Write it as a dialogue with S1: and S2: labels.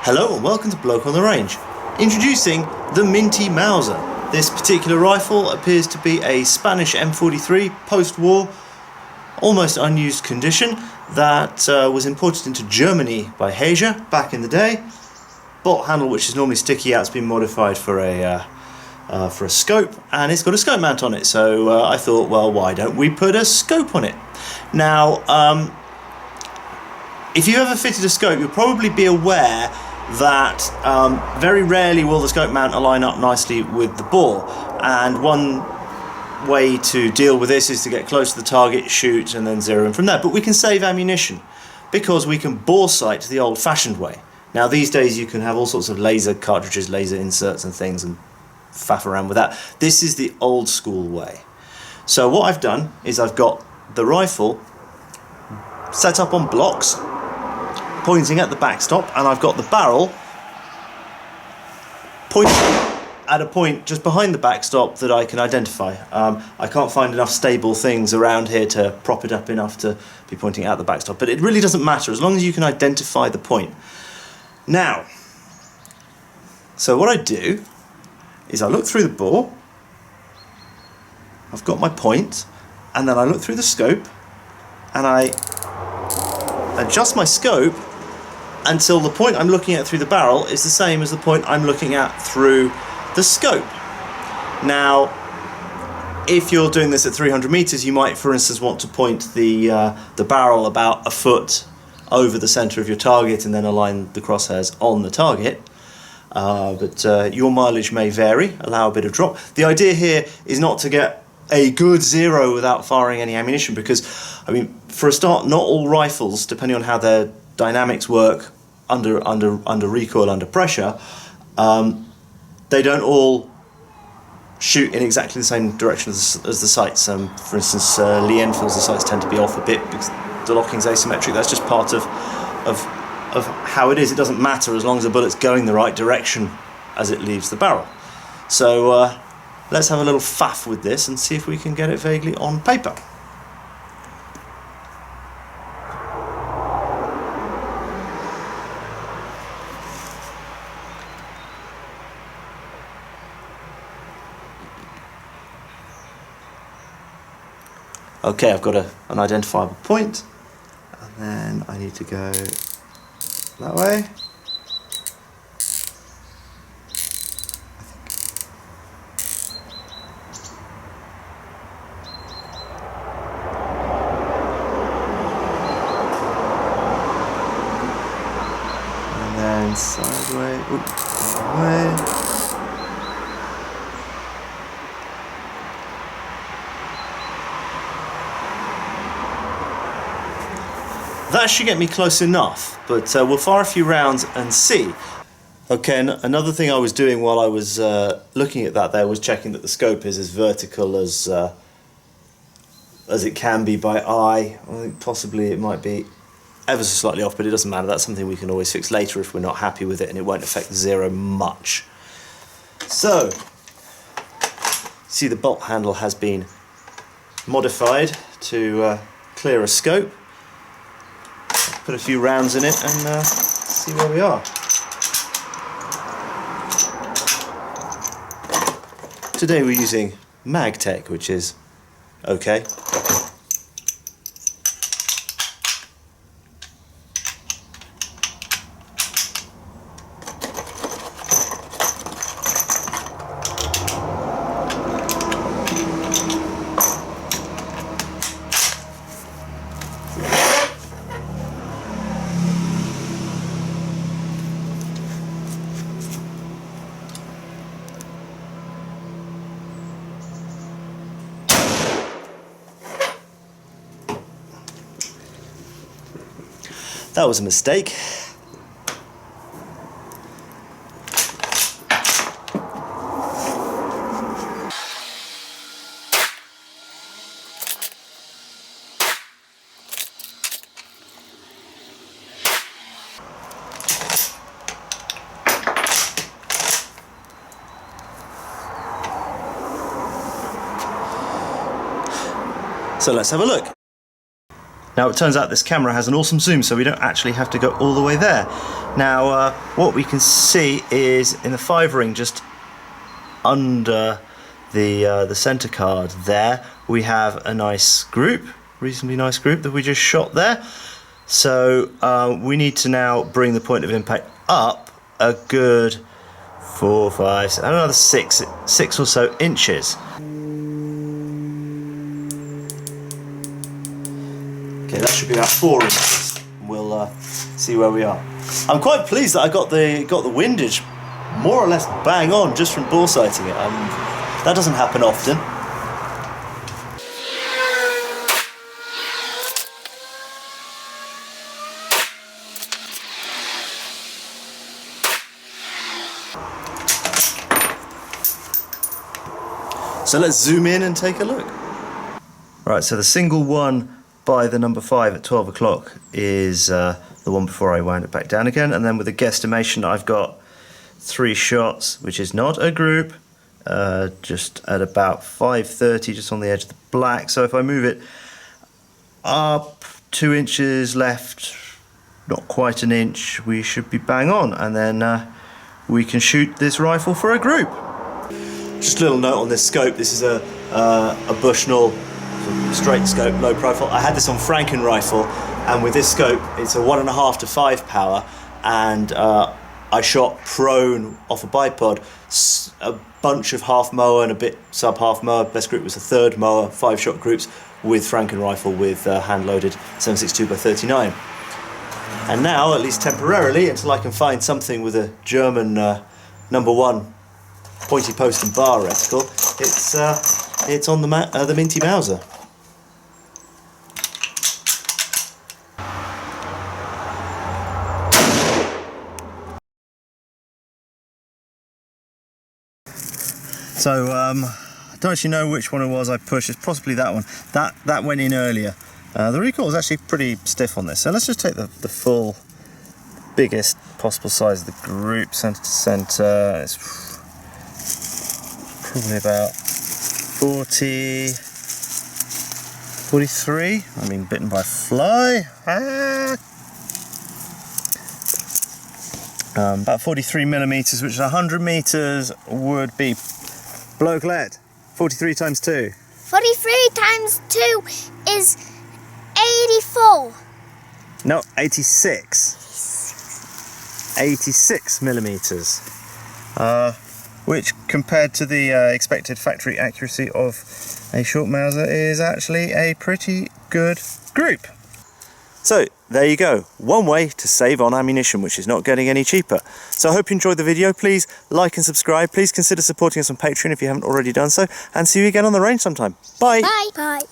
S1: Hello and welcome to Bloke on the Range. Introducing the Minty Mauser. This particular rifle appears to be a Spanish M43 post-war, almost unused condition that was imported into Germany by Hager back in the day. Bolt handle, which is normally sticky out, has been modified for a scope, and it's got a scope mount on it. So I thought, well, why don't we put a scope on it? Now, if you've ever fitted a scope, you'll probably be aware that very rarely will the scope mount line up nicely with the bore, and one way to deal with this is to get close to the target, shoot, and then zero in from there. But we can save ammunition because we can bore sight the old-fashioned way. Now these days you can have all sorts of laser cartridges, laser inserts and things, and faff around with that. This is the old school way. So what I've done is I've got the rifle set up on blocks pointing at the backstop, and I've got the barrel pointing at a point just behind the backstop that I can identify. I can't find enough stable things around here to prop it up enough to be pointing at the backstop, but it really doesn't matter as long as you can identify the point. Now, so what I do is I look through the bore, I've got my point, and then I look through the scope and I adjust my scope until the point I'm looking at through the barrel is the same as the point I'm looking at through the scope. Now, if you're doing this at 300 meters, you might, for instance, want to point the barrel about a foot over the center of your target and then align the crosshairs on the target. But your mileage may vary, allow a bit of drop. The idea here is not to get a good zero without firing any ammunition, because, I mean, for a start, not all rifles, depending on how their dynamics work under recoil, under pressure, they don't all shoot in exactly the same direction as the sights. For instance, Lee Enfields, the sights tend to be off a bit because the locking's asymmetric. That's just part of how it is. It doesn't matter as long as the bullet's going the right direction as it leaves the barrel. So let's have a little faff with this and see if we can get it vaguely on paper. Okay, I've got an identifiable point, and then I need to go that way. And then sideways, away. That should get me close enough, but we'll fire a few rounds and see. Okay, another thing I was doing while I was looking at that there was checking that the scope is as vertical as it can be by eye. I think possibly it might be ever so slightly off, but it doesn't matter. That's something we can always fix later if we're not happy with it, and it won't affect the zero much. So, see, the bolt handle has been modified to clear a scope. Put a few rounds in it and see where we are. Today we're using Magtech, which is okay. That was a mistake. So let's have a look. Now it turns out this camera has an awesome zoom, so we don't actually have to go all the way there. Now what we can see is in the 5 ring, just under the center card there, we have a nice group, reasonably nice group that we just shot there. So we need to now bring the point of impact up a good 4, 5, 6, another 6 or so inches. Okay, that should be about 4 inches. We'll see where we are. I'm quite pleased that I got the windage more or less bang on just from bore sighting it. That doesn't happen often. So let's zoom in and take a look. Right, so the single one by the number 5 at 12 o'clock is the one before I wound it back down again, and then with a guesstimation I've got 3 shots, which is not a group, just at about 5:30, just on the edge of the black. So if I move it up 2 inches left, not quite an inch, we should be bang on, and then we can shoot this rifle for a group. Just a little note on this scope, this is a Bushnell straight scope, low profile. I had this on Franken rifle, and with this scope it's a 1.5 to 5 power, and I shot prone off a bipod, a bunch of half mower and a bit sub half mower. Best group was a 3rd mower, 5-shot groups with Franken rifle with hand-loaded 7.62x39. And now, at least temporarily, until I can find something with a German number 1 pointy post and bar reticle, it's on the Minty Mauser. So I don't actually know which one it was I pushed. It's possibly that one. That went in earlier. The recoil is actually pretty stiff on this. So let's just take the full, biggest possible size of the group, centre to centre. It's probably about 40, 43. I mean, bitten by a fly. About 43 millimeters, which is 100 meters would be. Blokelet, 43 times 2.
S2: 43 times 2 is 84.
S1: No, 86. 86 millimeters. Which, compared to the expected factory accuracy of a short Mauser, is actually a pretty good group. So, there you go. One way to save on ammunition, which is not getting any cheaper. So I hope you enjoyed the video. Please like and subscribe. Please consider supporting us on Patreon if you haven't already done so. And see you again on the range sometime. Bye.
S2: Bye. Bye.